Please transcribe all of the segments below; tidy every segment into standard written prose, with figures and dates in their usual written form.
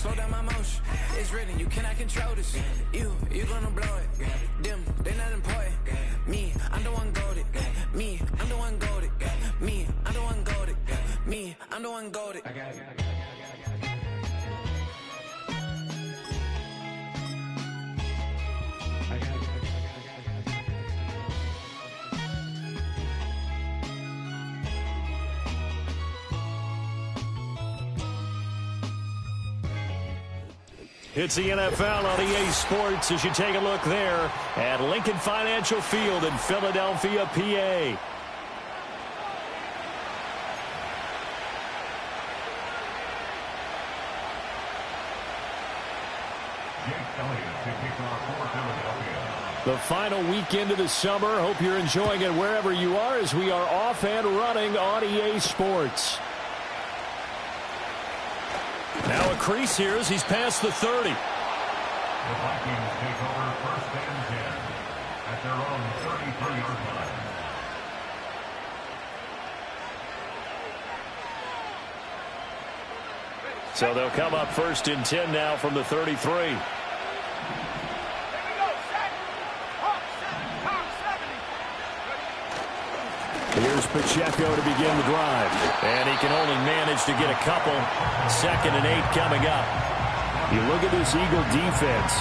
slow down my motion. It's written, you cannot control this. You gonna blow it. Them, they not important. Me, I'm the one goated. Me, I'm the one goated. Me, I'm the one goated. Me, I'm the one goated. It's the NFL on EA Sports as you take a look there at Lincoln Financial Field in Philadelphia, PA. The final weekend of the summer. Hope you're enjoying it wherever you are as we are off and running on EA Sports. Now a crease here as he's past the 30. The Vikings take over first and 10 at their own 33-yard line. So they'll come up first and 10 now from the 33. Here's Pacheco to begin the drive. And he can only manage to get a couple. 2nd and 8 coming up. You look at this Eagle defense.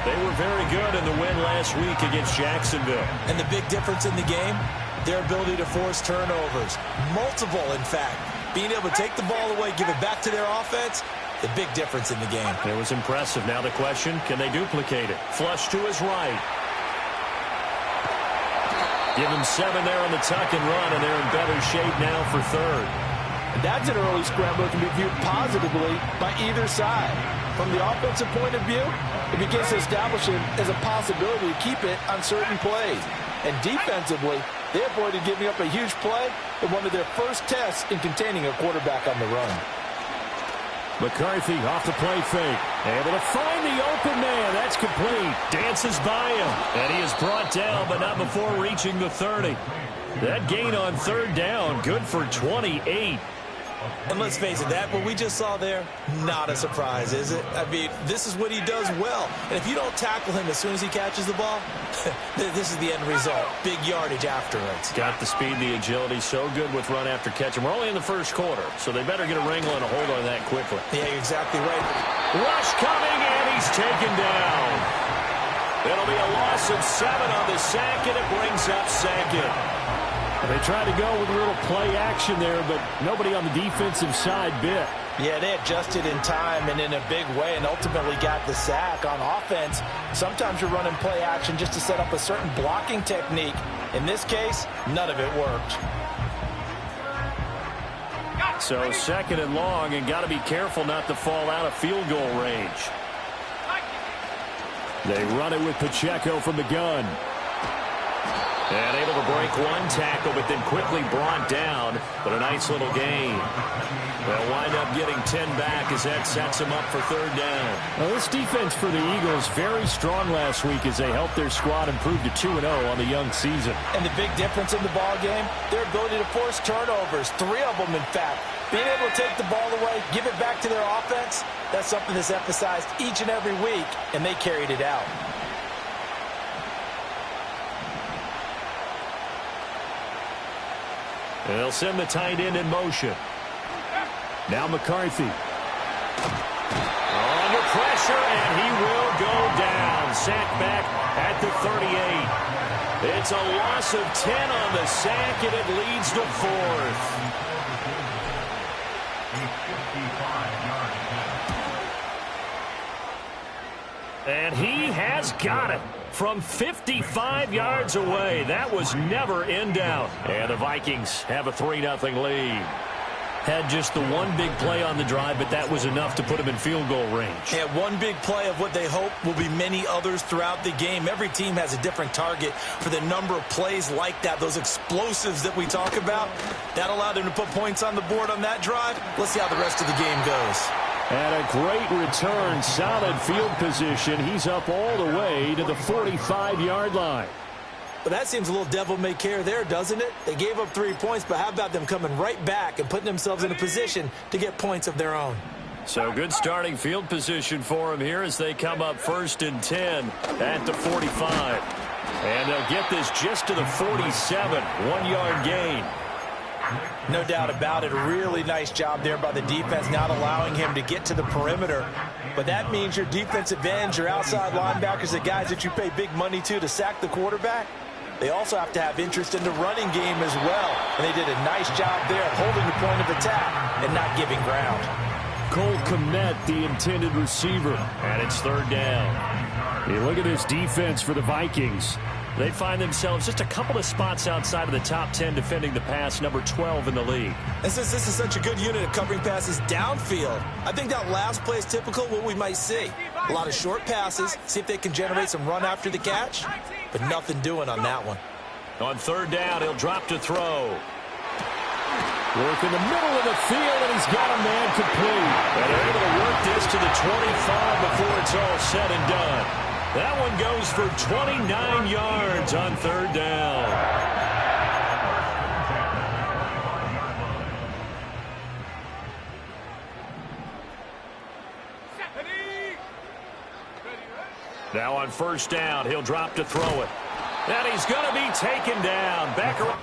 They were very good in the win last week against Jacksonville. And the big difference in the game, their ability to force turnovers. Multiple, in fact. Being able to take the ball away, give it back to their offense, the big difference in the game. It was impressive. Now the question, can they duplicate it? Flush to his right. Give him 7 there on the tuck and run, and they're in better shape now for 3rd. And that's an early scramble that can be viewed positively by either side. From the offensive point of view, it begins to establish it as a possibility to keep it on certain plays. And defensively, they avoided giving up a huge play in one of their first tests in containing a quarterback on the run. McCarthy off the play fake. Able to find the open man. That's complete. Dances by him. And he is brought down, but not before reaching the 30. That gain on 3rd down, good for 28. And let's face it, that what we just saw there, not a surprise, is it? I mean, this is what he does well. And if you don't tackle him as soon as he catches the ball, this is the end result. Big yardage afterwards. Got the speed, the agility, so good with run after catch. And we're only in the first quarter, so they better get a wrangle and a hold on that quickly. Yeah, you're exactly right. Rush coming, and he's taken down. It'll be a loss of 7 on the sack, and it brings up 2nd. They tried to go with a little play action there, but nobody on the defensive side bit. Yeah, they adjusted in time and in a big way and ultimately got the sack. On offense, sometimes you're running play action just to set up a certain blocking technique. In this case, none of it worked. So 2nd and long, and got to be careful not to fall out of field goal range. They run it with Pacheco from the gun. And able to break one tackle, but then quickly brought down. But a nice little gain. They'll wind up getting 10 back as that sets them up for 3rd down. Well, this defense for the Eagles very strong last week as they helped their squad improve to 2-0 on the young season. And the big difference in the ball game, their ability to force turnovers. 3 of them, in fact. Being able to take the ball away, give it back to their offense, that's something that's emphasized each and every week, and they carried it out. They'll send the tight end in motion. Now McCarthy. Under pressure, and he will go down. Sack back at the 38. It's a loss of 10 on the sack, and it leads to 4th. And he has got it from 55 yards away. That was never in doubt. And the Vikings have a 3-0 lead. Had just the one big play on the drive, but that was enough to put him in field goal range. Yeah, one big play of what they hope will be many others throughout the game. Every team has a different target for the number of plays like that, those explosives that we talk about. That allowed him to put points on the board on that drive. Let's see how the rest of the game goes. And a great return, solid field position. He's up all the way to the 45-yard line. But that seems a little devil-may-care there, doesn't it? They gave up 3 points, but how about them coming right back and putting themselves in a position to get points of their own? So good starting field position for him here as they come up 1st and 10 at the 45. And they'll get this just to the 47, 1-yard gain. No doubt about it. A really nice job there by the defense, not allowing him to get to the perimeter. But that means your defensive ends, your outside linebackers, the guys that you pay big money to sack the quarterback, they also have to have interest in the running game as well. And they did a nice job there of holding the point of attack and not giving ground. Cole Kmet, the intended receiver, and it's 3rd down. You look at this defense for the Vikings. They find themselves just a couple of spots outside of the top 10 defending the pass, number 12 in the league. And since this is such a good unit of covering passes downfield, I think that last play is typical of what we might see. A lot of short passes, see if they can generate some run after the catch, but nothing doing on that one. On 3rd down, he'll drop to throw. Work in the middle of the field, and he's got a man complete. And they're able to work this to the 25 before it's all said and done. That one goes for 29 yards on 3rd down. Now on 1st down, he'll drop to throw it. And he's going to be taken down. Back around.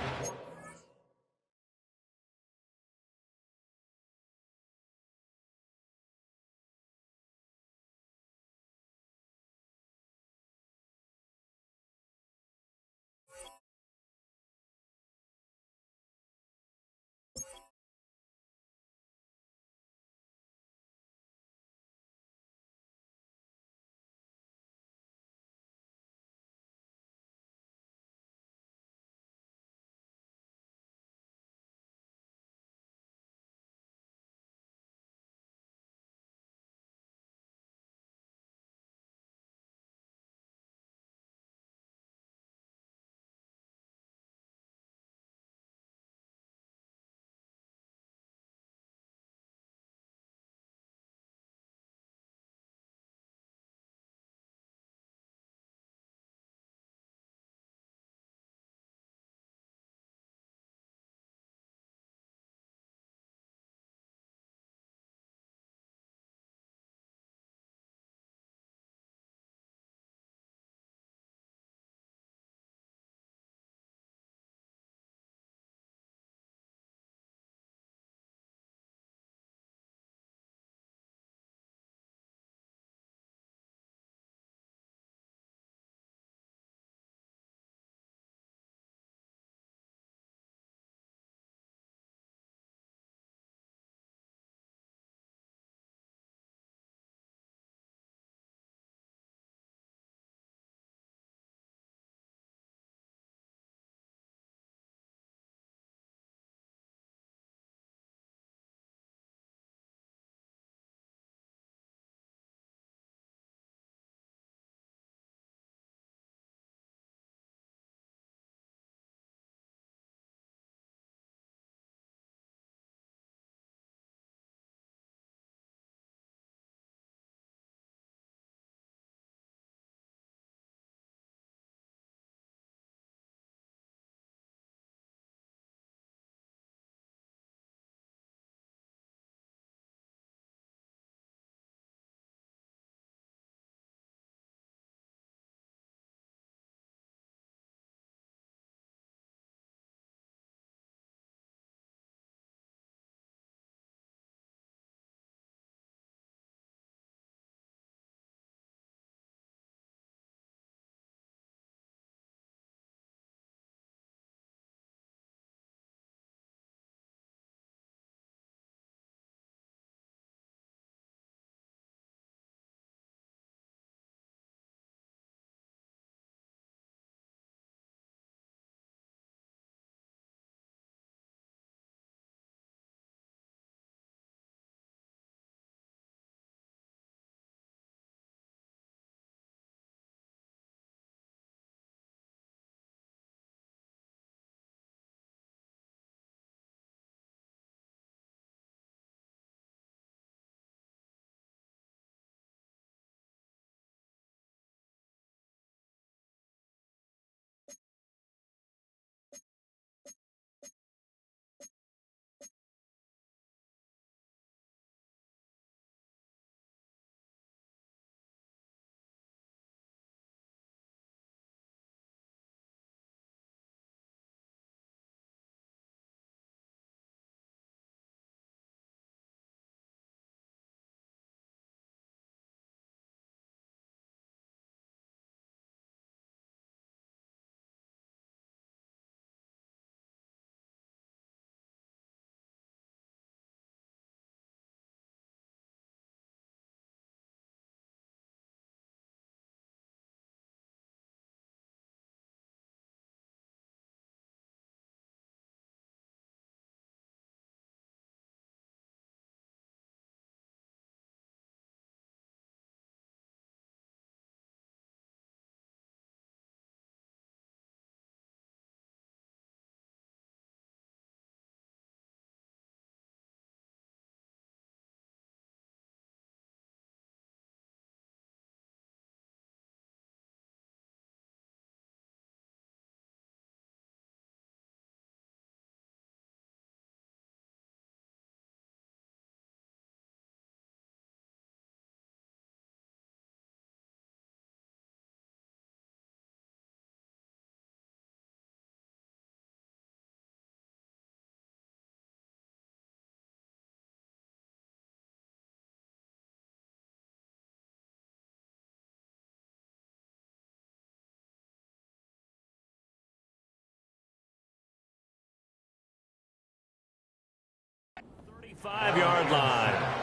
5-yard line.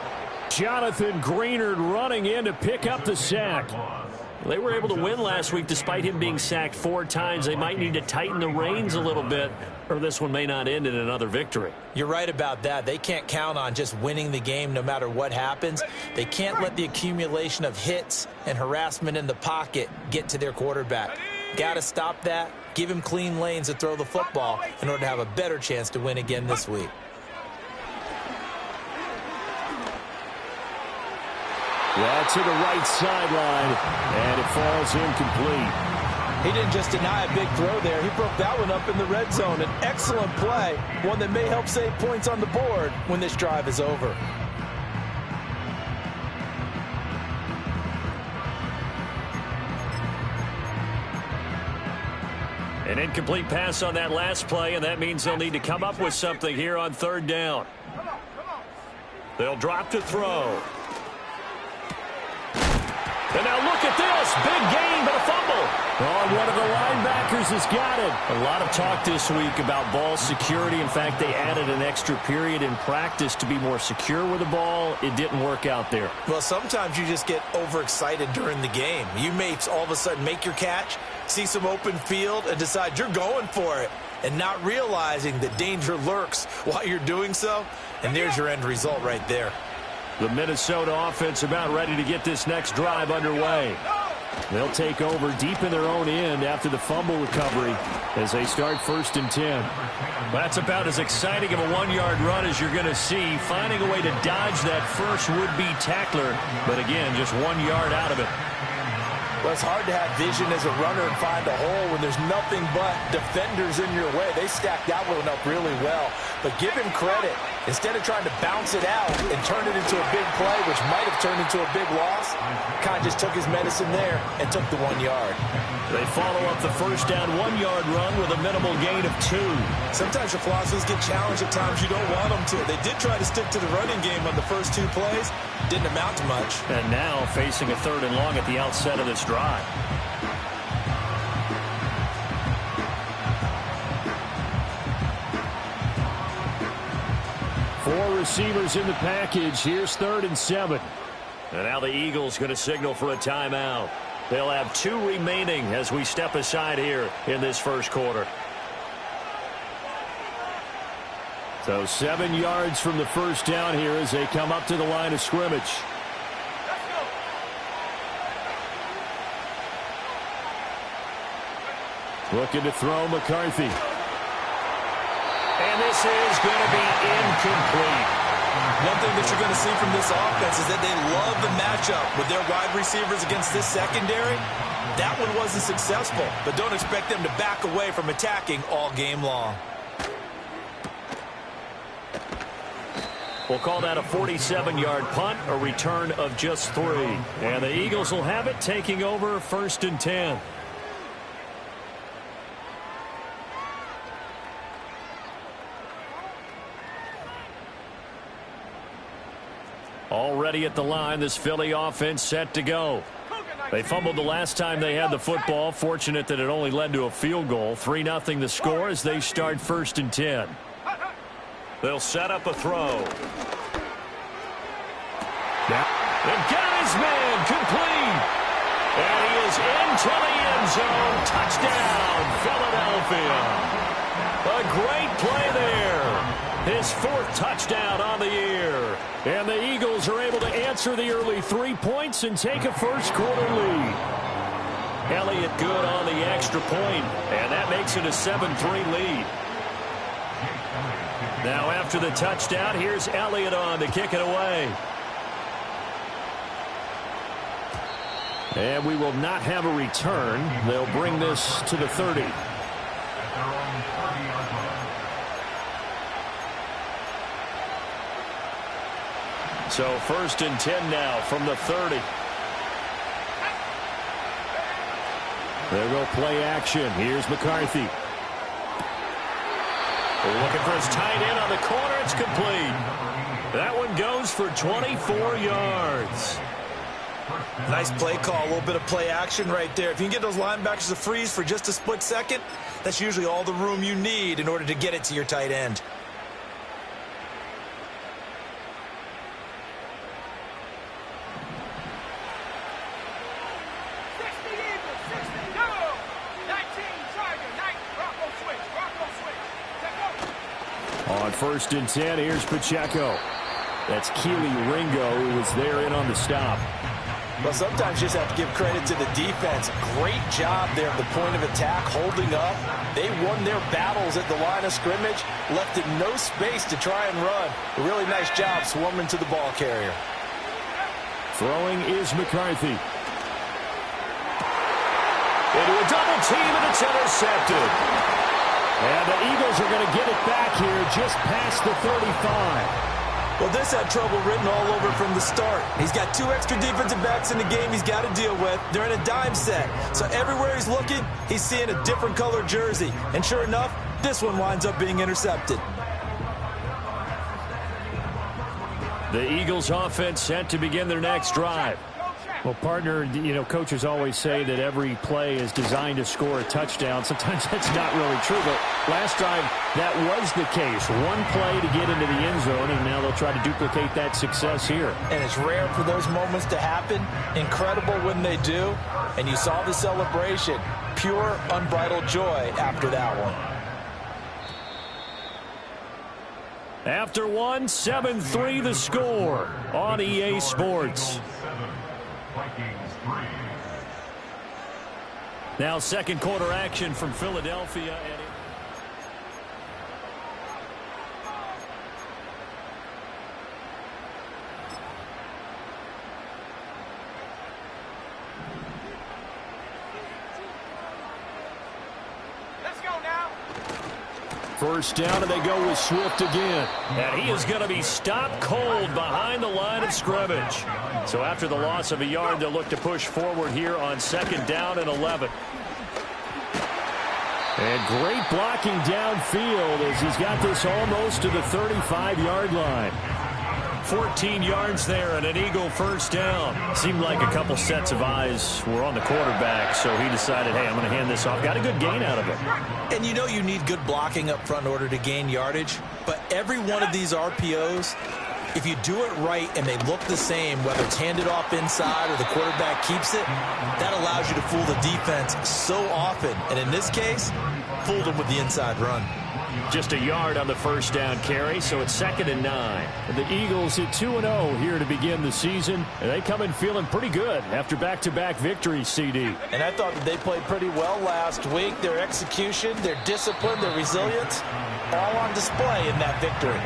Jonathan Greenard running in to pick up the sack. They were able to win last week despite him being sacked 4 times. They might need to tighten the reins a little bit, or this one may not end in another victory. You're right about that. They can't count on just winning the game no matter what happens. They can't let the accumulation of hits and harassment in the pocket get to their quarterback. Got to stop that. Give him clean lanes to throw the football in order to have a better chance to win again this week. That's to the right sideline, and it falls incomplete. He didn't just deny a big throw there. He broke that one up in the red zone. An excellent play, one that may help save points on the board when this drive is over. An incomplete pass on that last play, and that means they'll need to come up with something here on 3rd down. They'll drop to throw. And now look at this. Big gain, but a fumble. Oh, one of the linebackers has got it. A lot of talk this week about ball security. In fact, they added an extra period in practice to be more secure with the ball. It didn't work out there. Well, sometimes you just get overexcited during the game. You may all of a sudden make your catch, see some open field, and decide you're going for it, and not realizing that danger lurks while you're doing so. And there's your end result right there. The Minnesota offense about ready to get this next drive underway. They'll take over deep in their own end after the fumble recovery as they start 1st and 10. That's about as exciting of a 1-yard run as you're going to see, finding a way to dodge that first would-be tackler, but again, just 1 yard out of it. Well, it's hard to have vision as a runner and find a hole when there's nothing but defenders in your way. They stacked that one up really well. But give him credit. Instead of trying to bounce it out and turn it into a big play, which might have turned into a big loss, kind of just took his medicine there and took the 1 yard. They follow up the first down 1-yard run with a minimal gain of 2. Sometimes your philosophies get challenged at times you don't want them to. They did try to stick to the running game on the first 2 plays. Didn't amount to much. And now facing a 3rd and long at the outset of this drive. Four receivers in the package. Here's 3rd and 7. And now the Eagles going to signal for a timeout. They'll have 2 remaining as we step aside here in this first quarter. So 7 yards from the first down here as they come up to the line of scrimmage. Looking to throw McCarthy. And this is going to be incomplete. One thing that you're going to see from this offense is that they love the matchup with their wide receivers against this secondary. That one wasn't successful, but don't expect them to back away from attacking all game long. We'll call that a 47-yard punt, a return of just 3. And the Eagles will have it, taking over 1st and 10. Already at the line, this Philly offense set to go. They fumbled the last time they had the football. Fortunate that it only led to a field goal. 3-0 the score as they start 1st and 10. They'll set up a throw. And got his man complete. And he is into the end zone. Touchdown, Philadelphia. A great play there. His 4th touchdown on the year. And the Eagles are able to answer the early 3 points and take a first-quarter lead. Elliott good on the extra point, and that makes it a 7-3 lead. Now after the touchdown, here's Elliott on to kick it away. And we will not have a return. They'll bring this to the 30. So 1st and 10 now from the 30. There go play action. Here's McCarthy. Looking for his tight end on the corner. It's complete. That one goes for 24 yards. Nice play call. A little bit of play action right there. If you can get those linebackers to freeze for just a split second, that's usually all the room you need in order to get it to your tight end. 1st and 10. Here's Pacheco. That's Keely Ringo who was there in on the stop. Well, sometimes you just have to give credit to the defense. Great job there at the point of attack, holding up. They won their battles at the line of scrimmage, left it no space to try and run. A really nice job swarming to the ball carrier. Throwing is McCarthy. Into a double team, and it's intercepted. And the Eagles are going to get it back here just past the 35. Well, this had trouble written all over from the start. He's got 2 extra defensive backs in the game he's got to deal with. They're in a dime set. So everywhere he's looking, he's seeing a different color jersey. And sure enough, this one winds up being intercepted. The Eagles offense set to begin their next drive. Well, partner, coaches always say that every play is designed to score a touchdown. Sometimes that's not really true, but last drive, that was the case. One play to get into the end zone, and now they'll try to duplicate that success here. And it's rare for those moments to happen. Incredible when they do. And you saw the celebration. Pure, unbridled joy after that one. After 7-3 the score on EA Sports. Now second quarter action from Philadelphia. Let's go now. First down, and they go with Swift again. And he is going to be stopped cold behind the line of scrimmage. So after the loss of a yard, they'll look to push forward here on 2nd down and 11. And great blocking downfield as he's got this almost to the 35-yard line. 14 yards there and an Eagle first down. Seemed like a couple sets of eyes were on the quarterback, so he decided, hey, I'm going to hand this off. Got a good gain out of it. And you need good blocking up front in order to gain yardage. But every one of these RPOs, if you do it right and they look the same, whether it's handed off inside or the quarterback keeps it, that allows you to fool the defense so often. And in this case, fooled them with the inside run. Just a yard on the first down carry, so it's 2nd and 9. The Eagles hit 2-0 here to begin the season, and they come in feeling pretty good after back-to-back victories, CD. And I thought that they played pretty well last week. Their execution, their discipline, their resilience, all on display in that victory.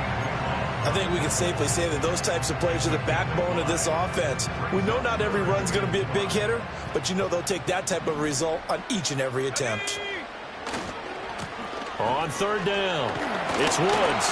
I think we can safely say that those types of plays are the backbone of this offense. We know not every run's going to be a big hitter, but they'll take that type of result on each and every attempt. On 3rd down, it's Woods.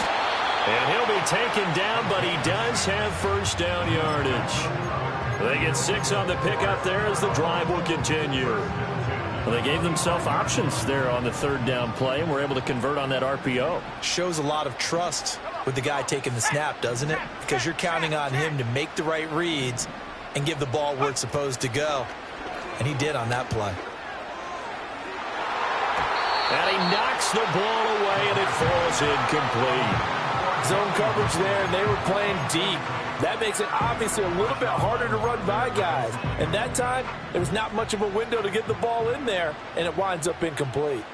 And he'll be taken down, but he does have first down yardage. They get 6 on the pickup there as the drive will continue. Well, they gave themselves options there on the 3rd down play and were able to convert on that RPO. Shows a lot of trust with the guy taking the snap, doesn't it? Because you're counting on him to make the right reads and give the ball where it's supposed to go. And he did on that play. And he knocks the ball away, and it falls incomplete. Zone coverage there, and they were playing deep. That makes it obviously a little bit harder to run by guys. And that time, there was not much of a window to get the ball in there, and it winds up incomplete.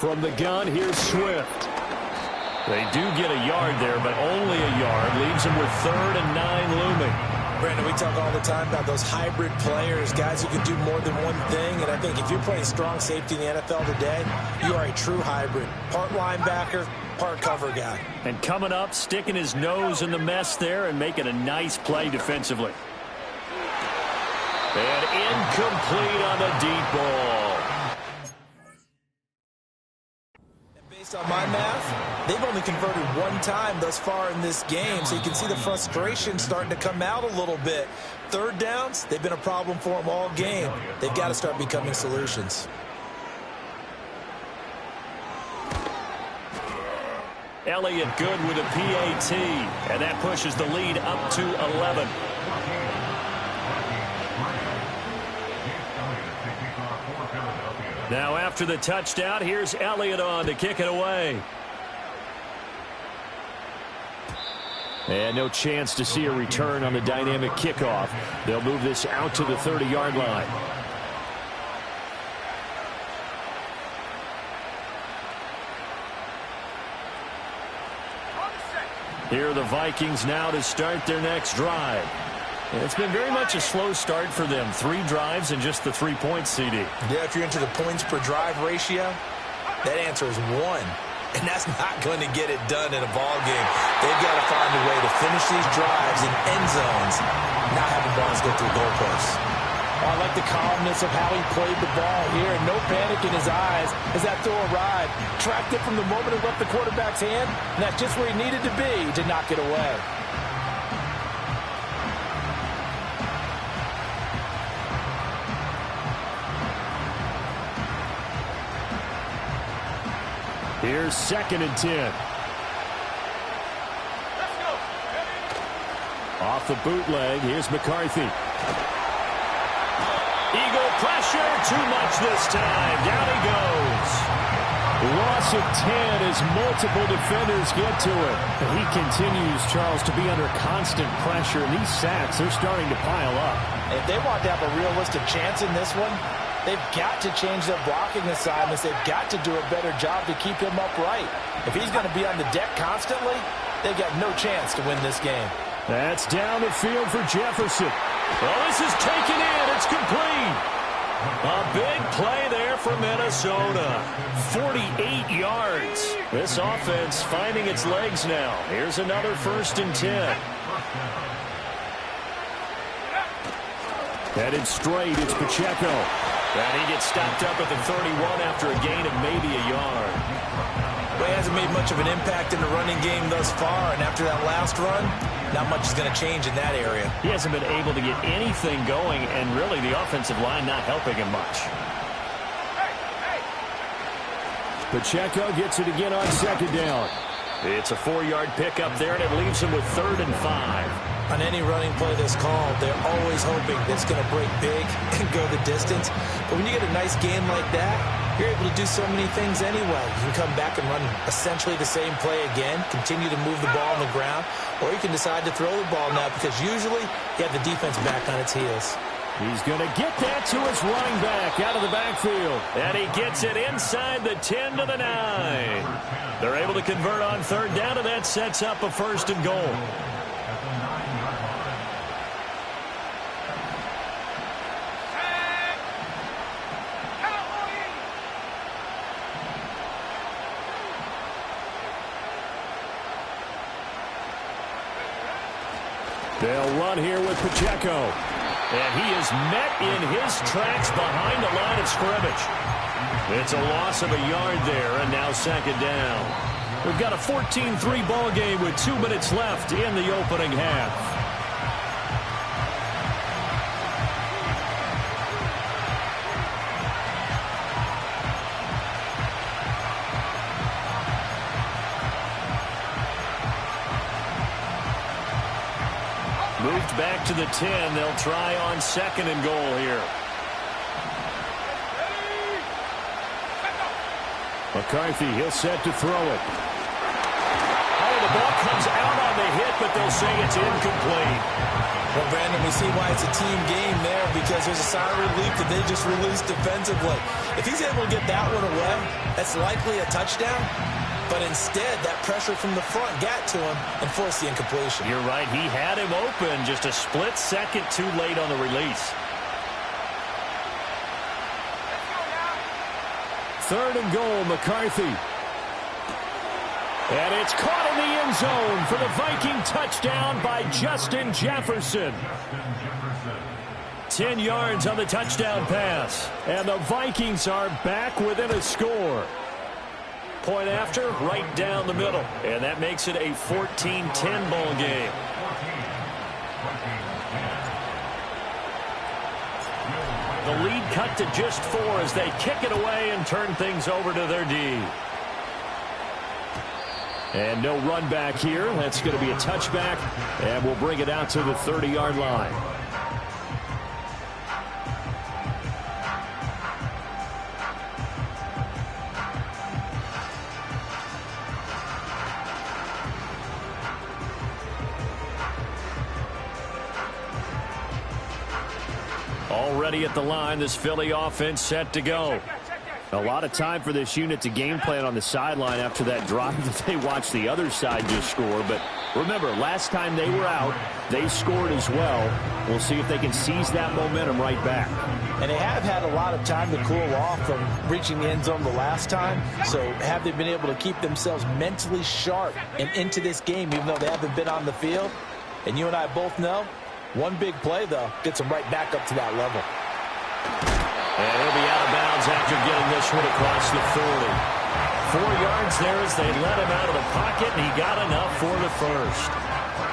From the gun, here's Swift. They do get a yard there, but only a yard. Leaves them with 3rd and 9 looming. Brandon, we talk all the time about those hybrid players, guys who can do more than one thing. And I think if you're playing strong safety in the NFL today, you are a true hybrid. Part linebacker, part cover guy. And coming up, sticking his nose in the mess there and making a nice play defensively. And incomplete on the deep ball. Based on my math, they've only converted 1 time thus far in this game, so you can see the frustration starting to come out a little bit. 3rd downs, they've been a problem for them all game. They've got to start becoming solutions. Elliott good with a PAT, and that pushes the lead up to 11. Now after the touchdown, here's Elliott on to kick it away. And no chance to see a return on the dynamic kickoff. They'll move this out to the 30-yard line. Here are the Vikings now to start their next drive. It's been very much a slow start for them. 3 drives and just the 3 points, CD. Yeah, if you're into the points per drive ratio, that answer is 1. And that's not going to get it done in a ball game. They've got to find a way to finish these drives in end zones, not having balls go through goalposts. I like the calmness of how he played the ball here. No panic in his eyes as that throw arrived. Tracked it from the moment it left the quarterback's hand, and that's just where he needed to be to knock it away. Here's 2nd and 10. Off the bootleg, here's McCarthy. Eagle pressure, too much this time. Down he goes. Loss of 10 as multiple defenders get to him. But he continues, Charles, to be under constant pressure, and these sacks, they're starting to pile up. If they want to have a realistic chance in this one, they've got to change their blocking assignments. They've got to do a better job to keep him upright. If he's going to be on the deck constantly, they've got no chance to win this game. That's down the field for Jefferson. Well, this is taken in. It's complete. A big play there for Minnesota. 48 yards. This offense finding its legs now. Here's another 1st and 10. Headed straight, it's Pacheco. And he gets stopped up at the 31 after a gain of maybe a yard. Well, he hasn't made much of an impact in the running game thus far, and after that last run, not much is going to change in that area. He hasn't been able to get anything going, and really the offensive line not helping him much. Pacheco gets it again on 2nd down. It's a 4-yard pickup there, and it leaves him with 3rd and 5. On any running play that's called, they're always hoping that it's going to break big and go the distance. But when you get a nice game like that, you're able to do so many things anyway. You can come back and run essentially the same play again, continue to move the ball on the ground, or you can decide to throw the ball now because usually you have the defense back on its heels. He's going to get that to his running back out of the backfield. And he gets it inside the 10 to the 9. They're able to convert on 3rd down, and that sets up a 1st and goal. They'll run here with Pacheco. And he is met in his tracks behind the line of scrimmage. It's a loss of a yard there, and now 2nd down. We've got a 14-3 ball game with 2 minutes left in the opening half. Moved back to the 10. They'll try on 2nd and goal here. McCarthy, he'll set to throw it. Oh, the ball comes out on the hit, but they'll say it's incomplete. Well, Brandon, we see why it's a team game there because there's a sigh of relief that they just released defensively. If he's able to get that one away, that's likely a touchdown. But instead, that pressure from the front got to him and forced the incompletion. You're right. He had him open. Just a split second too late on the release. 3rd and goal, McCarthy. And it's caught in the end zone for the Viking touchdown by Justin Jefferson. 10 yards on the touchdown pass. And the Vikings are back within a score. Point after, right down the middle. And that makes it a 14-10 ball game. The lead cut to just 4 as they kick it away and turn things over to their D. And no run back here. That's going to be a touchback. And we'll bring it out to the 30-yard line. Already at the line, this Philly offense set to go. A lot of time for this unit to game plan on the sideline after that drive that they watched the other side just score. But remember, last time they were out, they scored as well. We'll see if they can seize that momentum right back. And they have had a lot of time to cool off from reaching the end zone the last time. So have they been able to keep themselves mentally sharp and into this game, even though they haven't been on the field? And you and I both know, one big play, though, gets them right back up to that level. And he'll be out of bounds after getting this one across the 40. 4 yards there as they let him out of the pocket, and he got enough for the first.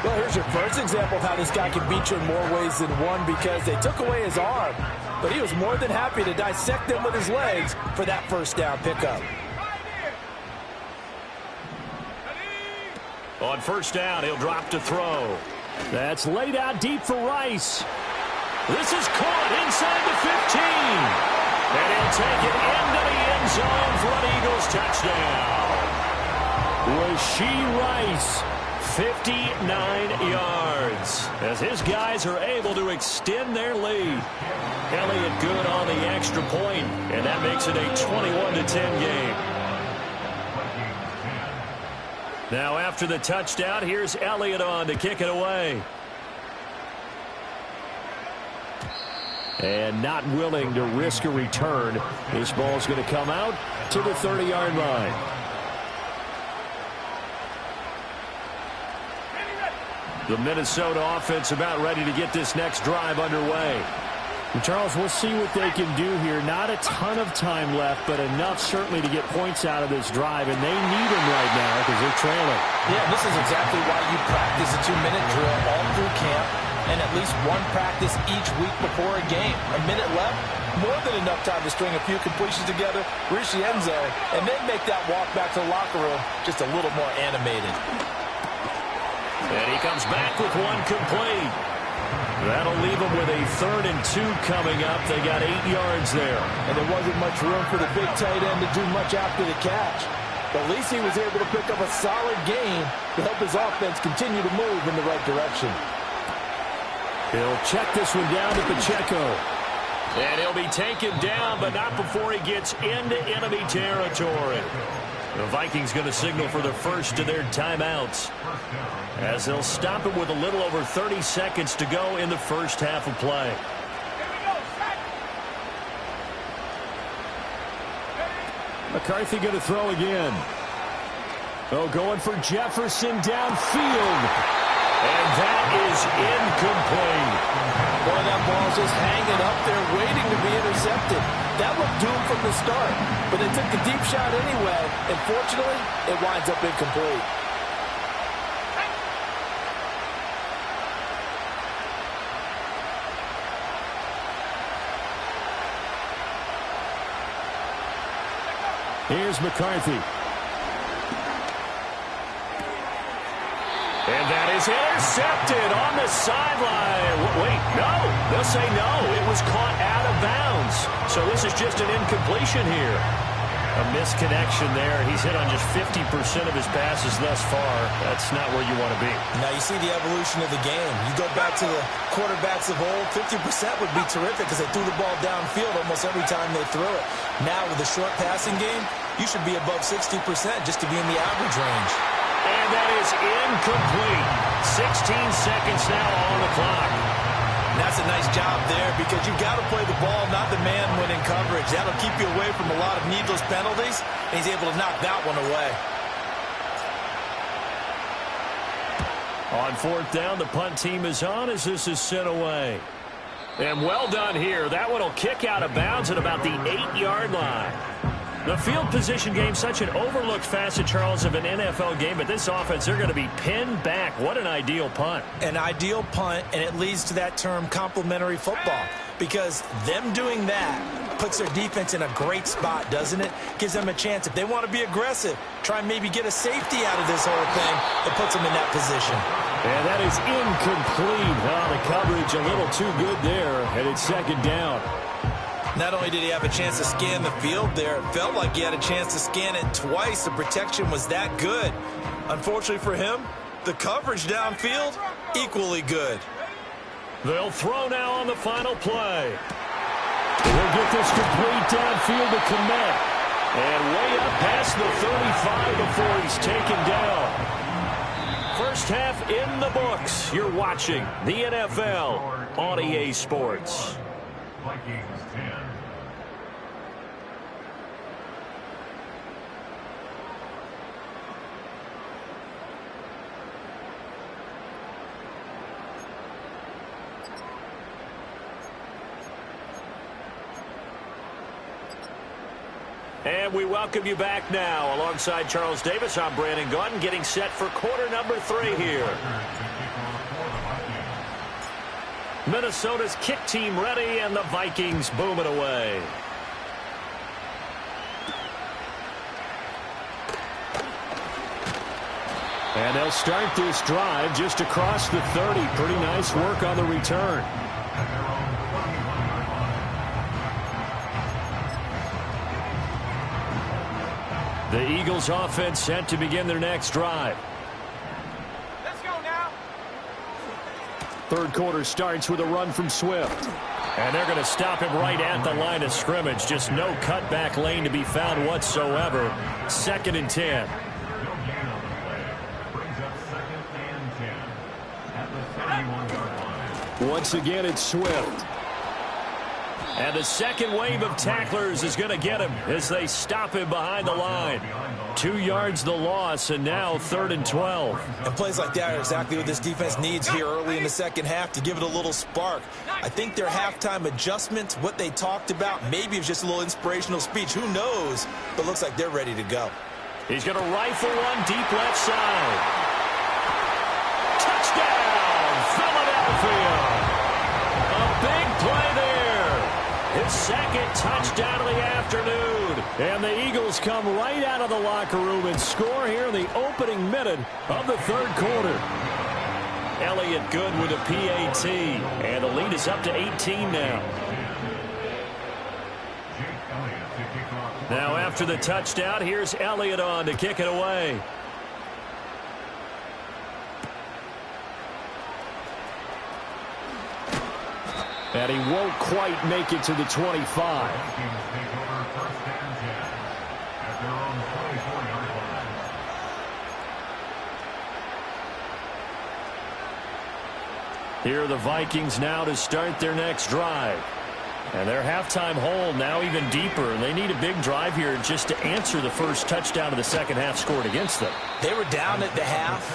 Well, here's your first example of how this guy can beat you in more ways than one, because they took away his arm, but he was more than happy to dissect them with his legs for that first down pickup. On first down, he'll drop to throw. That's laid out deep for Rice. This is caught inside the 15. And he'll take it into the end zone for an Eagles touchdown. Rashee Rice, 59 yards, as his guys are able to extend their lead. Elliott good on the extra point, and that makes it a 21-10 game. Now after the touchdown, here's Elliott on to kick it away. And not willing to risk a return. This ball's going to come out to the 30-yard line. The Minnesota offense about ready to get this next drive underway. And Charles, we'll see what they can do here. Not a ton of time left, but enough certainly to get points out of this drive, and they need them right now because they're trailing. Yeah, this is exactly why you practice a 2-minute drill all through camp, and at least one practice each week before a game. A minute left, more than enough time to string a few completions together, reach the end zone, and then make that walk back to the locker room just a little more animated. And he comes back with one complete. That'll leave them with a 3rd and 2 coming up. They got 8 yards there. And there wasn't much room for the big tight end to do much after the catch. But at least he was able to pick up a solid gain to help his offense continue to move in the right direction. He'll check this one down to Pacheco. And he'll be taken down, but not before he gets into enemy territory. The Vikings going to signal for the first of their timeouts, as they'll stop it with a little over 30 seconds to go in the first half of play. McCarthy going to throw again. Oh, going for Jefferson downfield. And that is incomplete. Boy, that ball's just hanging up there waiting to be intercepted. That looked doomed from the start, but they took the deep shot anyway, and fortunately, it winds up incomplete. Here's McCarthy. And that is intercepted on the sideline. Wait, no. They'll say no. It was caught out of bounds. So this is just an incompletion here. A misconnection there. He's hit on just 50% of his passes thus far. That's not where you want to be. Now you see the evolution of the game. You go back to the quarterbacks of old, 50% would be terrific because they threw the ball downfield almost every time they threw it. Now with the short passing game, you should be above 60% just to be in the average range. And that is incomplete. 16 seconds now on the clock. And that's a nice job there because you've got to play the ball, not the man when in coverage. That'll keep you away from a lot of needless penalties, and he's able to knock that one away. On 4th down, the punt team is on as this is sent away. And well done here. That one will kick out of bounds at about the 8-yard line. The field position game, such an overlooked facet, Charles, of an NFL game, but this offense, they're going to be pinned back. What an ideal punt. An ideal punt, and it leads to that term complementary football, because them doing that puts their defense in a great spot, doesn't it? Gives them a chance. If they want to be aggressive, try and maybe get a safety out of this whole thing, it puts them in that position. And that is incomplete. The coverage a little too good there, and it's 2nd down. Not only did he have a chance to scan the field there, it felt like he had a chance to scan it twice. The protection was that good. Unfortunately for him, the coverage downfield, equally good. They'll throw now on the final play. They'll get this complete downfield to Kmet. And way up past the 35 before he's taken down. First half in the books. You're watching the NFL on EA Sports. Vikings 10. And we welcome you back now. Alongside Charles Davis, I'm Brandon Gaudin, getting set for quarter number 3 here. Minnesota's kick team ready, and the Vikings boom it away. And they'll start this drive just across the 30. Pretty nice work on the return. The Eagles offense set to begin their next drive. Let's go now. Third quarter starts with a run from Swift. And they're going to stop him right at the line of scrimmage. Just no cutback lane to be found whatsoever. 2nd and 10. Once again, it's Swift. And the second wave of tacklers is going to get him as they stop him behind the line. 2 yards the loss, and now 3rd and 12. And plays like that are exactly what this defense needs here early in the second half to give it a little spark. I think their halftime adjustment, what they talked about, maybe it was just a little inspirational speech. Who knows? But looks like they're ready to go. He's going to rifle one deep left side. Touchdown, Philadelphia. A big play there. His second touchdown of the afternoon. And the Eagles come right out of the locker room and score here in the opening minute of the 3rd quarter. Elliott good with a PAT. And the lead is up to 18 now. Now after the touchdown, here's Elliott on to kick it away. And he won't quite make it to the 25. Here are the Vikings now to start their next drive. And their halftime hole now even deeper. And they need a big drive here just to answer the first touchdown of the second half scored against them. They were down at the half.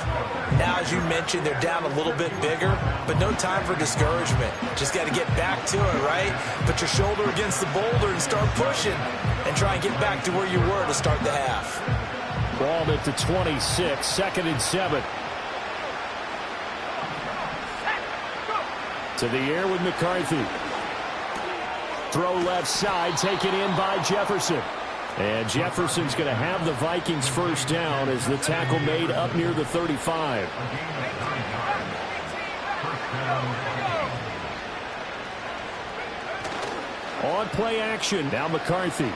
Now, as you mentioned, they're down a little bit bigger, but no time for discouragement. Just got to get back to it, right? Put your shoulder against the boulder and start pushing and try and get back to where you were to start the half. Ball at the 26, 2nd and 7. To the air with McCarthy. Throw left side, taken in by Jefferson. And Jefferson's going to have the Vikings first down as the tackle made up near the 35. On play action, now McCarthy.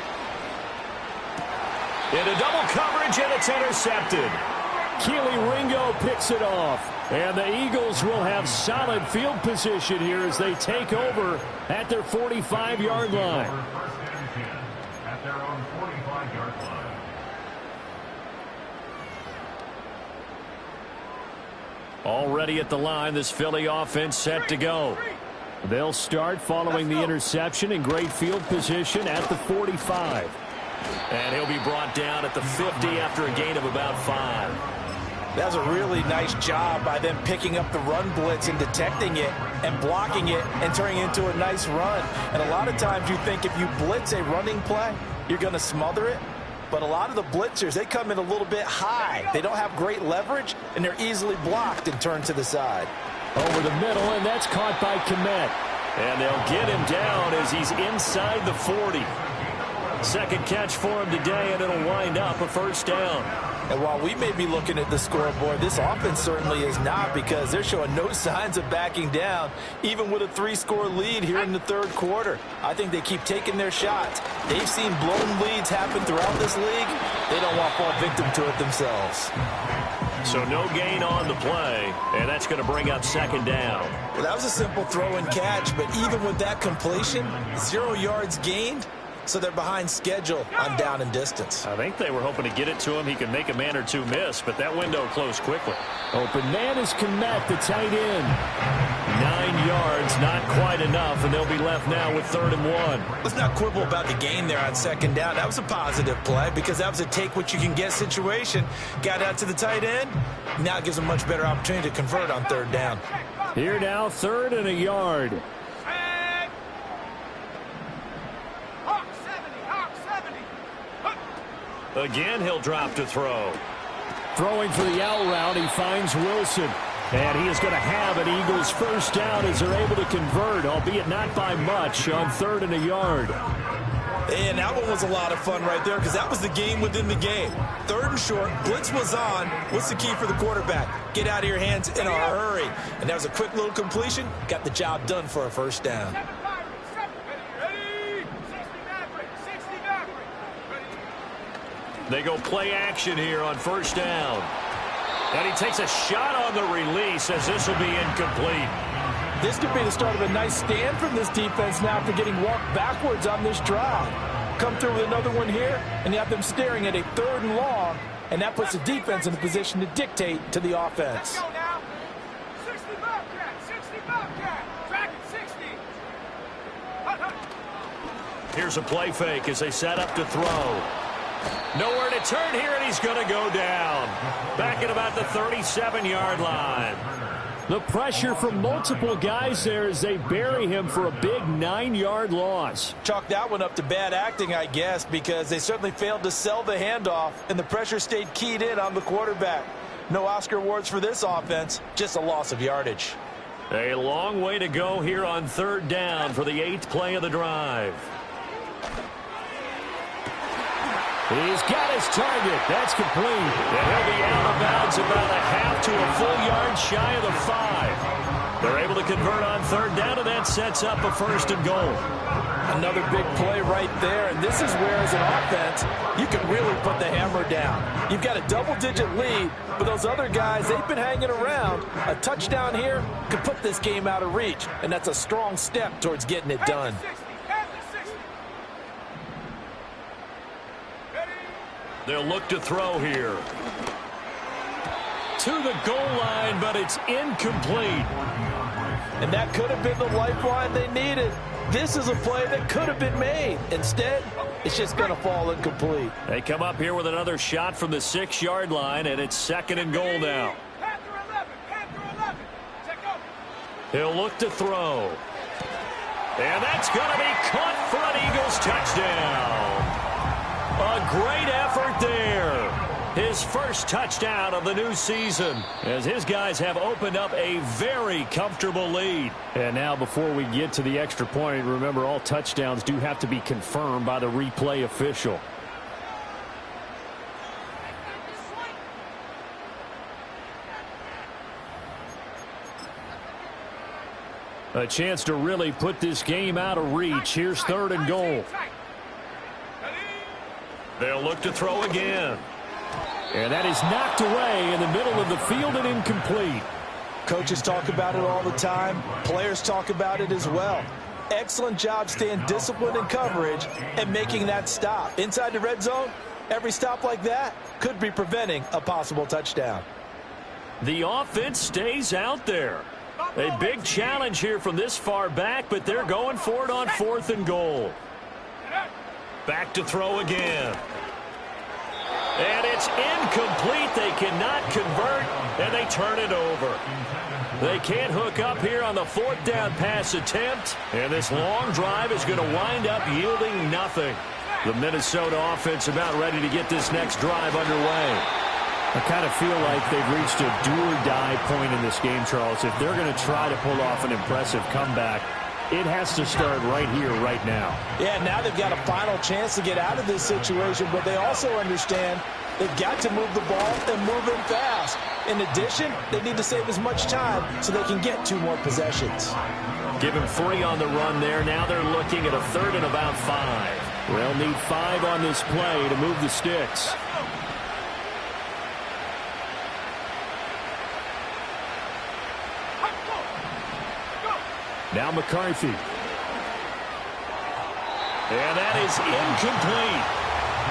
Into double coverage, and it's intercepted. Keely Ringo picks it off. And the Eagles will have solid field position here as they take over at their 45-yard line. At their own 45-yard line. Already at the line, this Philly offense set to go. They'll start following the interception in great field position at the 45. And he'll be brought down at the 50 after a gain of about 5. That was a really nice job by them picking up the run blitz and detecting it and blocking it and turning it into a nice run. And a lot of times you think if you blitz a running play, you're going to smother it. But a lot of the blitzers, they come in a little bit high. They don't have great leverage, and they're easily blocked and turned to the side. Over the middle, and that's caught by Kmet. And they'll get him down as he's inside the 40. Second catch for him today, and it'll wind up a first down. And while we may be looking at the scoreboard, this offense certainly is not, because they're showing no signs of backing down, even with a 3-score lead here in the 3rd quarter. I think they keep taking their shots. They've seen blown leads happen throughout this league. They don't want to fall victim to it themselves. So no gain on the play, and that's going to bring up 2nd down. Well, that was a simple throw and catch, but even with that completion, 0 yards gained, so they're behind schedule on down and distance. I think they were hoping to get it to him. He could make a man or two miss, but that window closed quickly. Open man is Kmet, the tight end. 9 yards, not quite enough, and they'll be left now with 3rd and 1. Let's not quibble about the gain there on 2nd down. That was a positive play because that was a take-what-you-can-get situation. Got out to the tight end. Now it gives them a much better opportunity to convert on 3rd down. Here now, 3rd and a yard. Again, he'll drop to throw. Throwing for the out route, he finds Wilson. And he is going to have an Eagles 1st down as they're able to convert, albeit not by much, on 3rd and a yard. And that one was a lot of fun right there because that was the game within the game. 3rd and short, blitz was on. What's the key for the quarterback? Get out of your hands in a hurry. And that was a quick little completion. Got the job done for a 1st down. They go play action here on 1st down. And he takes a shot on the release as this will be incomplete. This could be the start of a nice stand from this defense now after getting walked backwards on this drive. Come through with another one here, and you have them staring at a 3rd and long, and that puts the defense in a position to dictate to the offense. Let's go now. 60 Bobcat, 60 Bobcat. Track it 60. Here's a play fake as they set up to throw. Nowhere to turn here, and he's going to go down. Back at about the 37-yard line. The pressure from multiple guys there as they bury him for a big 9-yard loss. Chalk that one up to bad acting, I guess, because they certainly failed to sell the handoff, and the pressure stayed keyed in on the quarterback. No Oscar awards for this offense, just a loss of yardage. A long way to go here on 3rd down for the 8th play of the drive. He's got his target. That's complete. And he'll be out of bounds about a half to a full yard shy of the 5. They're able to convert on 3rd down, and that sets up a 1st and goal. Another big play right there, and this is where, as an offense, you can really put the hammer down. You've got a double-digit lead, but those other guys, they've been hanging around. A touchdown here could put this game out of reach, and that's a strong step towards getting it done. They'll look to throw here. To the goal line, but it's incomplete. And that could have been the lifeline they needed. This is a play that could have been made. Instead, it's just going to fall incomplete. They come up here with another shot from the 6-yard line, and it's 2nd and goal now. He'll look to throw. And that's going to be caught for an Eagles touchdown. A great effort there. His 1st touchdown of the new season as his guys have opened up a very comfortable lead. And now before we get to the extra point, remember all touchdowns do have to be confirmed by the replay official. A chance to really put this game out of reach. Here's 3rd and goal. They'll look to throw again. And that is knocked away in the middle of the field and incomplete. Coaches talk about it all the time. Players talk about it as well. Excellent job staying disciplined in coverage and making that stop. Inside the red zone, every stop like that could be preventing a possible touchdown. The offense stays out there. A big challenge here from this far back, but they're going for it on 4th and goal. Back to throw again. And it's incomplete. They cannot convert, and they turn it over. They can't hook up here on the 4th down pass attempt, and this long drive is going to wind up yielding nothing. The Minnesota offense about ready to get this next drive underway. I kind of feel like they've reached a do-or-die point in this game, Charles. If they're going to try to pull off an impressive comeback, it has to start right here, right now. Yeah, now they've got a final chance to get out of this situation, but they also understand they've got to move the ball and move it fast. In addition, they need to save as much time so they can get 2 more possessions. Give him 3 on the run there. Now they're looking at a 3rd and about 5. They'll need 5 on this play to move the sticks. Now McCarthy. And that is incomplete.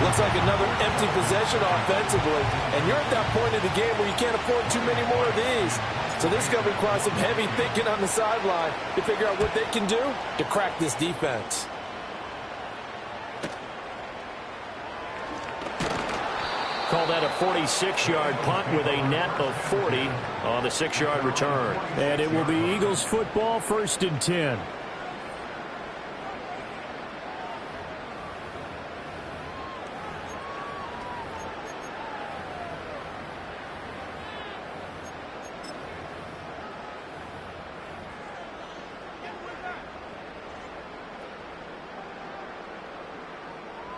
Looks like another empty possession offensively. And you're at that point in the game where you can't afford too many more of these. So this is going to require some heavy thinking on the sideline to figure out what they can do to crack this defense. Call that a 46-yard punt with a net of 40 on the 6-yard return. And it will be Eagles football, 1st and 10.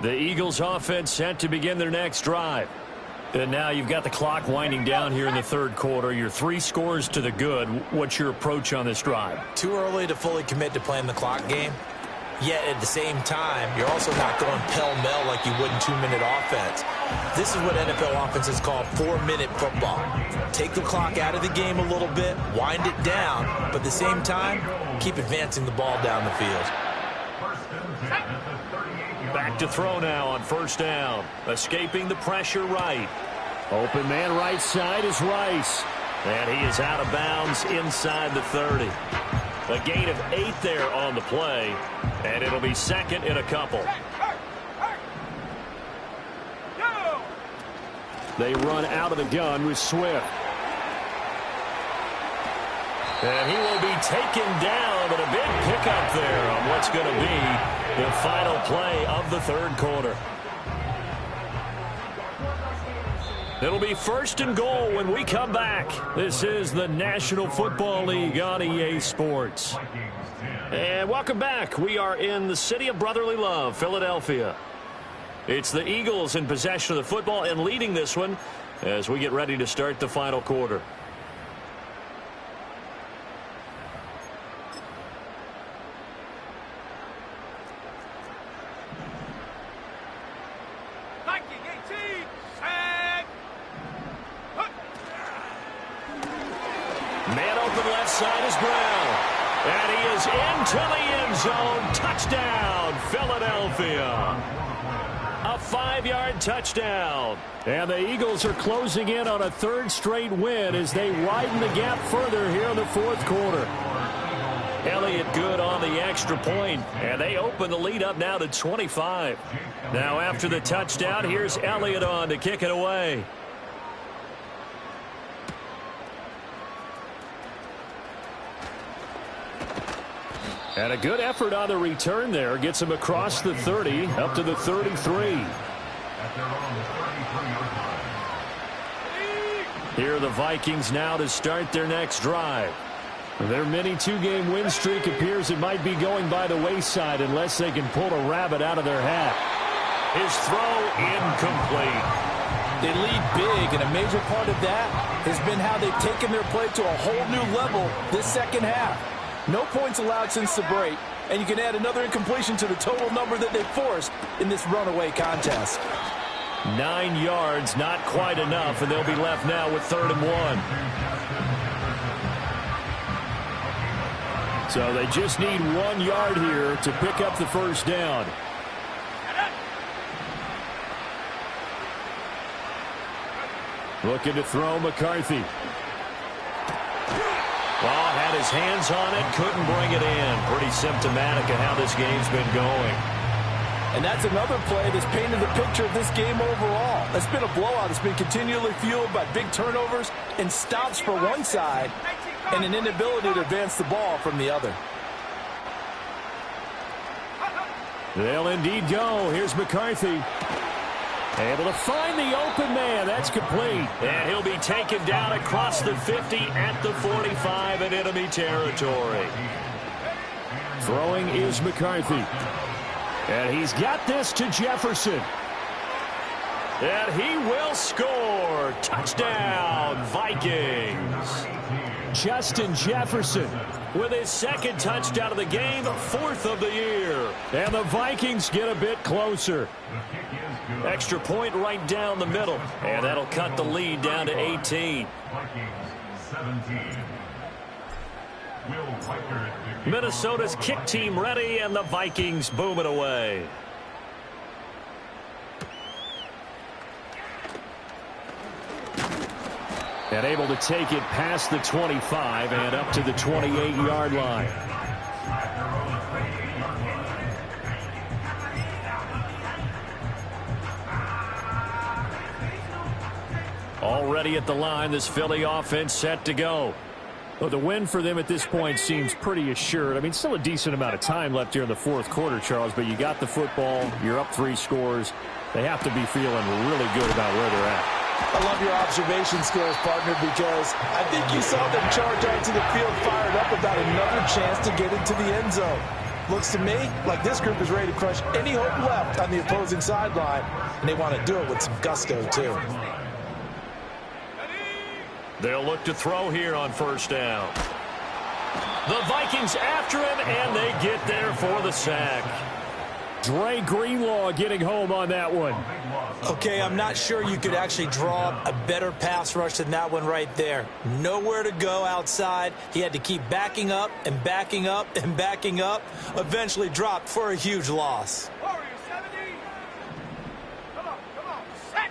The Eagles offense set to begin their next drive. And now you've got the clock winding down here in the 3rd quarter. You're 3 scores to the good. What's your approach on this drive? Too early to fully commit to playing the clock game. Yet at the same time, you're also not going pell-mell like you would in 2-minute offense. This is what NFL offenses call 4-minute football. Take the clock out of the game a little bit, wind it down, but at the same time, keep advancing the ball down the field. Back to throw now on 1st down. Escaping the pressure right. Open man right side is Rice. And he is out of bounds inside the 30. A gain of 8 there on the play. And it'll be 2nd and a couple. They run out of the gun with Swift. And he will be taken down, but a big pickup there on what's going to be the final play of the 3rd quarter. It'll be 1st and goal when we come back. This is the National Football League on EA Sports. And welcome back. We are in the city of brotherly love, Philadelphia. It's the Eagles in possession of the football and leading this one as we get ready to start the final quarter. Man open left side is Brown. And he is into the end zone. Touchdown, Philadelphia. A 5-yard touchdown. And the Eagles are closing in on a 3rd straight win as they widen the gap further here in the 4th quarter. Elliott good on the extra point, and they open the lead up now to 25. Now after the touchdown, here's Elliott on to kick it away. And a good effort on the return there. Gets him across the 30, up to the 33. Here are the Vikings now to start their next drive. Their mini 2-game win streak appears it might be going by the wayside unless they can pull a rabbit out of their hat. His throw incomplete. They lead big, and a major part of that has been how they've taken their play to a whole new level this 2nd half. No points allowed since the break, and you can add another incompletion to the total number that they forced in this runaway contest. 9 yards, not quite enough, and they'll be left now with 3rd and 1. So they just need 1 yard here to pick up the 1st down. Looking to throw McCarthy. Well, had his hands on it, couldn't bring it in. Pretty symptomatic of how this game's been going. And that's another play that's painted the picture of this game overall. It's been a blowout. It's been continually fueled by big turnovers and stops for one side and an inability to advance the ball from the other. They'll indeed go. Here's McCarthy. Able to find the open man. That's complete. And he'll be taken down across the 50 at the 45 in enemy territory. Throwing is McCarthy. And he's got this to Jefferson. And he will score. Touchdown, Vikings. Justin Jefferson with his 2nd touchdown of the game, 4th of the year. And the Vikings get a bit closer. Extra point right down the middle. And that'll cut the lead down to 18. Vikings 17. Will Minnesota's kick team ready, and the Vikings boom it away. And able to take it past the 25 and up to the 28-yard line. Already at the line, this Philly offense set to go. Well, the win for them at this point seems pretty assured. I mean, still a decent amount of time left here in the fourth quarter, Charles, but you got the football, you're up 3 scores. They have to be feeling really good about where they're at. I love your observation skills, partner, because I think you saw them charge onto the field fired up about another chance to get into the end zone. Looks to me like this group is ready to crush any hope left on the opposing sideline, and they want to do it with some gusto, too. They'll look to throw here on first down. The Vikings after him, and they get there for the sack. Dre Greenlaw getting home on that one. Okay, I'm not sure you could actually draw a better pass rush than that one right there. Nowhere to go outside. He had to keep backing up and backing up and backing up. Eventually dropped for a huge loss. Warrior 70. Come on, set.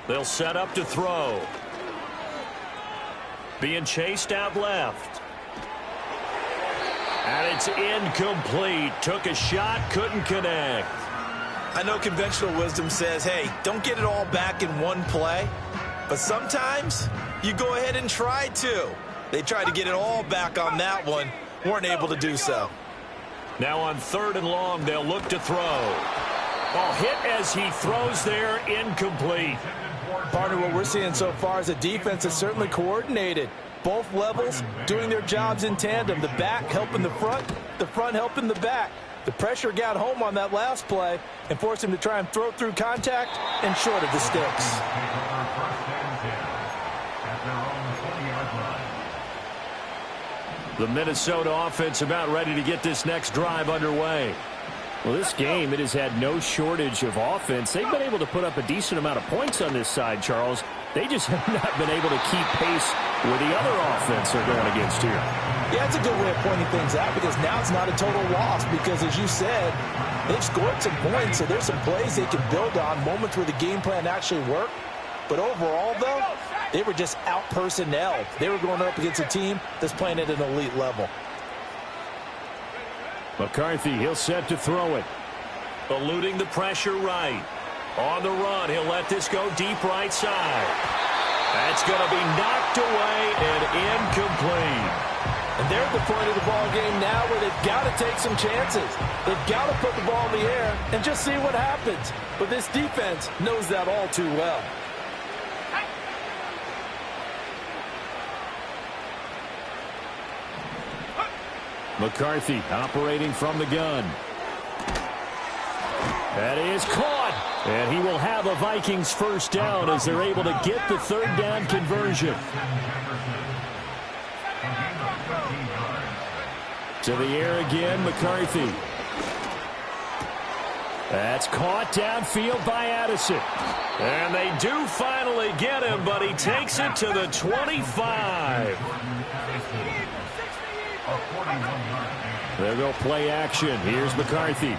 They'll set up to throw. Being chased out left. And it's incomplete. Took a shot, couldn't connect. I know conventional wisdom says, hey, don't get it all back in one play. But sometimes you go ahead and try to. They tried to get it all back on that one. Weren't able to do so. Now on 3rd and long, they'll look to throw. Ball hit as he throws there, incomplete. Partner, what we're seeing so far is a defense that's certainly coordinated. Both levels doing their jobs in tandem. The back helping the front helping the back. The pressure got home on that last play and forced him to try and throw through contact and short of the sticks. The Minnesota offense about ready to get this next drive underway. Well, this game, it has had no shortage of offense. They've been able to put up a decent amount of points on this side, Charles. They just have not been able to keep pace with the other offense they're going against here. Yeah, it's a good way of pointing things out because now it's not a total loss because, as you said, they've scored some points, so there's some plays they can build on, moments where the game plan actually worked. But overall, though, they were just out-personnelled. They were going up against a team that's playing at an elite level. McCarthy, he'll set to throw it. Eluding the pressure right. On the run, he'll let this go deep right side. That's going to be knocked away and incomplete. And they're at the point of the ball game now where they've got to take some chances. They've got to put the ball in the air and just see what happens. But this defense knows that all too well. McCarthy operating from the gun. That is caught. And he will have a Vikings first down as they're able to get the 3rd down conversion. To the air again, McCarthy. That's caught downfield by Addison. And they do finally get him, but he takes it to the 25. There go play action. Here's McCarthy.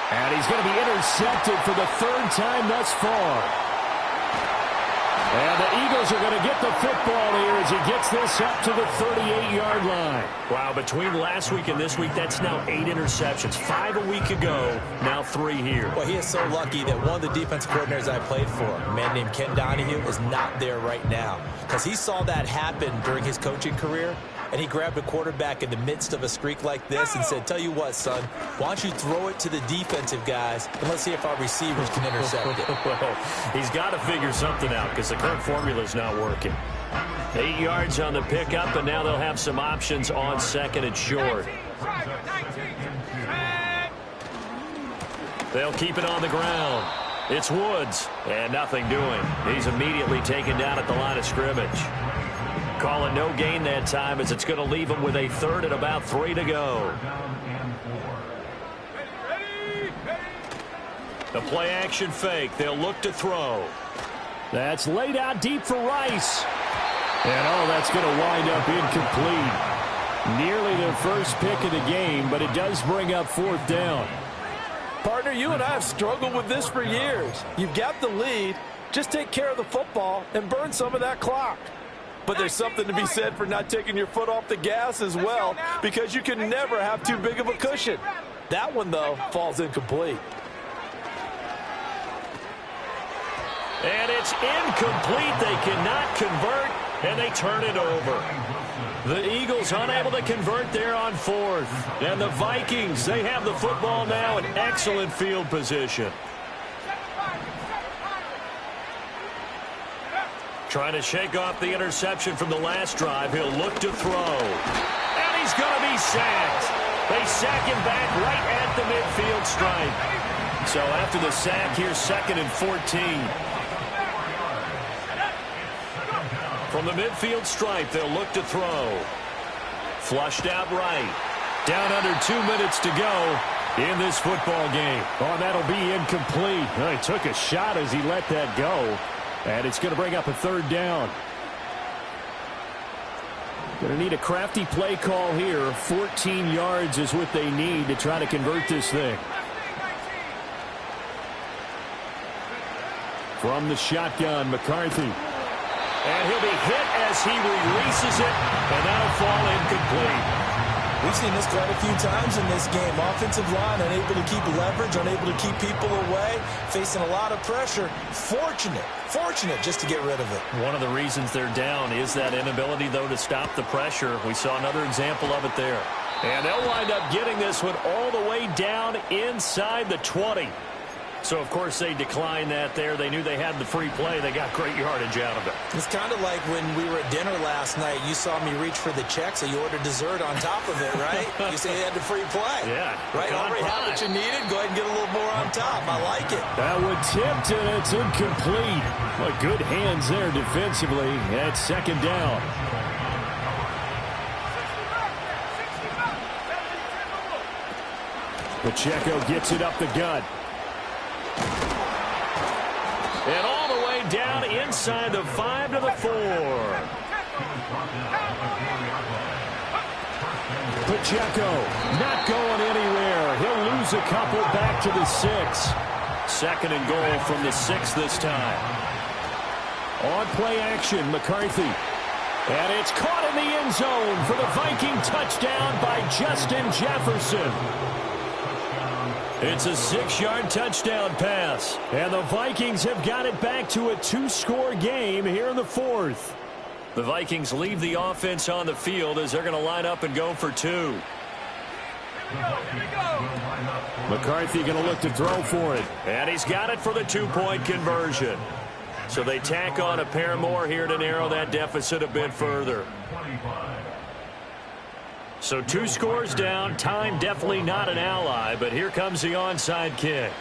And he's going to be intercepted for the 3rd time thus far. And the Eagles are going to get the football here as he gets this up to the 38-yard line. Wow, between last week and this week, that's now 8 interceptions. 5 a week ago, now 3 here. Well, he is so lucky that one of the defensive coordinators I played for, a man named Ken Donahue, is not there right now. Because he saw that happen during his coaching career, and he grabbed a quarterback in the midst of a streak like this and said, tell you what, son, why don't you throw it to the defensive guys, and let's see if our receivers can intercept it. Well, he's got to figure something out because the current formula is not working. 8 yards on the pickup, and now they'll have some options on 2nd and short. They'll keep it on the ground. It's Woods, and nothing doing. He's immediately taken down at the line of scrimmage. Call it no gain that time as it's going to leave him with a 3rd and about 3 to go. The play action fake. They'll look to throw. That's laid out deep for Rice. And that's going to wind up incomplete. Nearly their first pick of the game, but it does bring up 4th down. Partner, you and I have struggled with this for years. You've got the lead. Just take care of the football and burn some of that clock. But there's something to be said for not taking your foot off the gas as well, because you can never have too big of a cushion. That one, though, falls incomplete. And it's incomplete. They cannot convert, and they turn it over. The Eagles unable to convert there on 4th. And the Vikings, they have the football now in excellent field position. Trying to shake off the interception from the last drive. He'll look to throw. And he's going to be sacked. They sack him back right at the midfield stripe. So after the sack, here's 2nd and 14. From the midfield stripe, they'll look to throw. Flushed out right. Down under 2 minutes to go in this football game. That'll be incomplete. He took a shot as he let that go. And it's going to bring up a 3rd down. Going to need a crafty play call here. 14 yards is what they need to try to convert this thing. From the shotgun, McCarthy. And he'll be hit as he releases it, and that'll fall incomplete. We've seen this quite a few times in this game. Offensive line unable to keep leverage, unable to keep people away, facing a lot of pressure. Fortunate just to get rid of it. One of the reasons they're down is that inability, though, to stop the pressure. We saw another example of it there. And they'll wind up getting this one all the way down inside the 20. So, of course, they declined that there. They knew they had the free play. They got great yardage out of it. It's kind of like when we were at dinner last night. You saw me reach for the check, so you ordered dessert on top of it, right? You say you had the free play. Yeah. Right? Already had what you needed. Go ahead and get a little more on top. I like it. That one tipped, and it's incomplete. Well, good hands there defensively. That's 2nd down. Pacheco gets it up the gut. And all the way down inside the 5 to the 4. Pacheco not going anywhere. He'll lose a couple back to the 6. 2nd and goal from the 6 this time. On play action, McCarthy. And it's caught in the end zone for the Viking touchdown by Justin Jefferson. It's a 6-yard touchdown pass. And the Vikings have got it back to a 2-score game here in the 4th. The Vikings leave the offense on the field as they're going to line up and go for 2. McCarthy going to look to throw for it. And he's got it for the 2-point conversion. So they tack on a pair more here to narrow that deficit a bit further. So 2 scores down. Time definitely not an ally, but here comes the onside kick.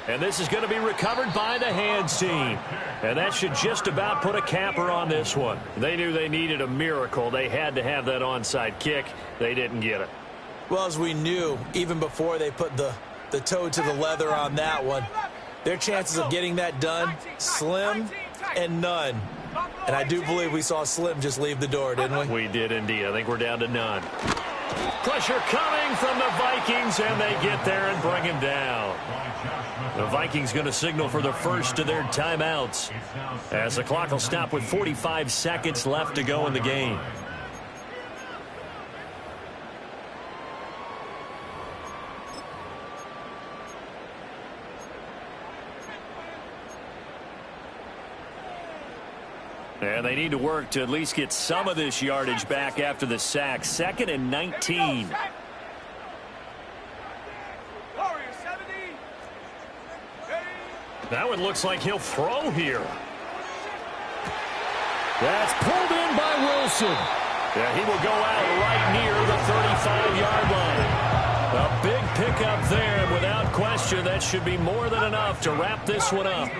And this is going to be recovered by the hands team. And that should just about put a capper on this one. They knew they needed a miracle. They had to have that onside kick. They didn't get it. Well, as we knew, even before they put the toe to the leather on that one, their chances of getting that done, slim and none. And I do believe we saw Slim just leave the door, didn't we? We did indeed. I think we're down to none. Pressure coming from the Vikings, and they get there and bring him down. The Vikings going to signal for the first of their timeouts as the clock will stop with 45 seconds left to go in the game. And they need to work to at least get some of this yardage back after the sack. 2nd and 19. That one looks like he'll throw here. That's pulled in by Wilson. Yeah, he will go out right near the 35-yard line. A big pickup there. Without question, that should be more than enough to wrap this one up.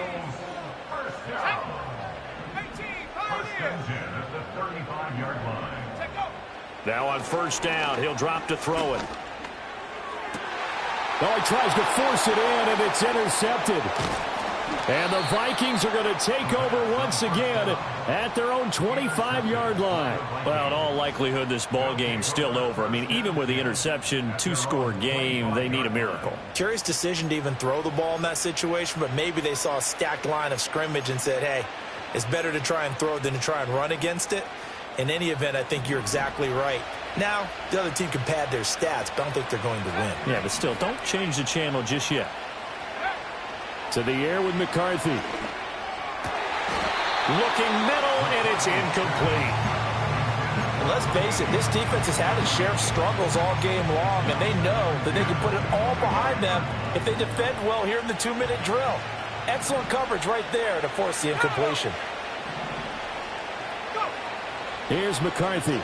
Now on first down, he'll drop to throw it. Oh, he tries to force it in, and it's intercepted. And the Vikings are going to take over once again at their own 25-yard line. Well, in all likelihood, this ball game's still over. I mean, even with the interception, two-score game, they need a miracle. Curious decision to even throw the ball in that situation, but maybe they saw a stacked line of scrimmage and said, hey, it's better to try and throw than to try and run against it. In any event, I think you're exactly right. Now, the other team can pad their stats, but I don't think they're going to win. Yeah, but still, don't change the channel just yet. To the air with McCarthy. Looking middle, and it's incomplete. Let's face it, this defense has had its share of struggles all game long, and they know that they can put it all behind them if they defend well here in the 2-minute drill. Excellent coverage right there to force the incompletion. Here's McCarthy.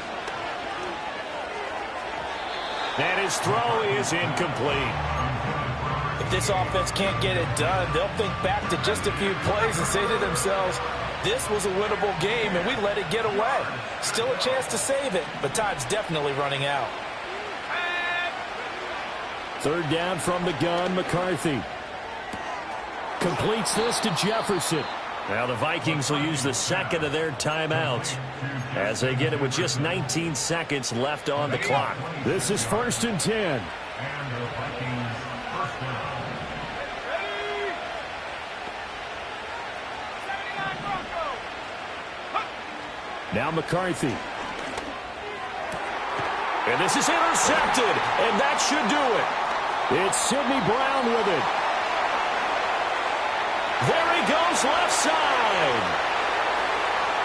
And his throw is incomplete. If this offense can't get it done, they'll think back to just a few plays and say to themselves, this was a winnable game and we let it get away. Still a chance to save it, but time's definitely running out. Third down from the gun, McCarthy. Completes this to Jefferson. Now the Vikings will use the second of their timeouts as they get it with just 19 seconds left on the clock. This is 1st and 10. And the Vikings first down. Now McCarthy. And this is intercepted, and that should do it. It's Sidney Brown with it. There he goes left side.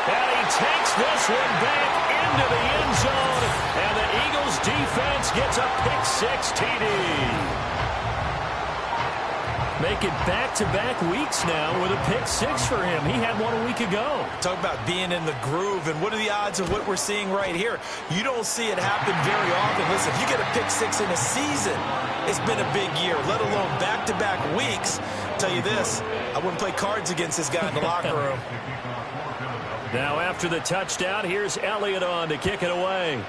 And he takes this one back into the end zone, and the Eagles defense gets a pick-6 TD. Make it back-to-back weeks now with a pick-6 for him. He had one a week ago. Talk about being in the groove, and what are the odds of what we're seeing right here? You don't see it happen very often. Listen, if you get a pick-6 in a season, it's been a big year, let alone back-to-back weeks. I'll tell you this, I wouldn't play cards against this guy in the locker room. Now after the touchdown, here's Elliott on to kick it away.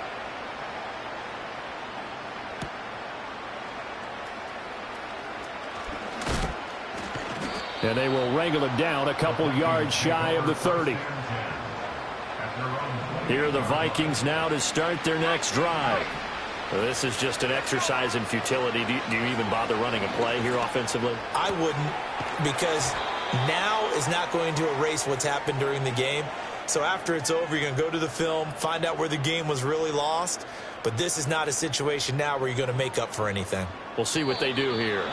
And they will wrangle it down a couple yards shy of the 30. Here are the Vikings now to start their next drive. Well, this is just an exercise in futility. Do you even bother running a play here offensively? I wouldn't, because now is not going to erase what's happened during the game. So after it's over, you're going to go to the film, find out where the game was really lost. But this is not a situation now where you're going to make up for anything. We'll see what they do here.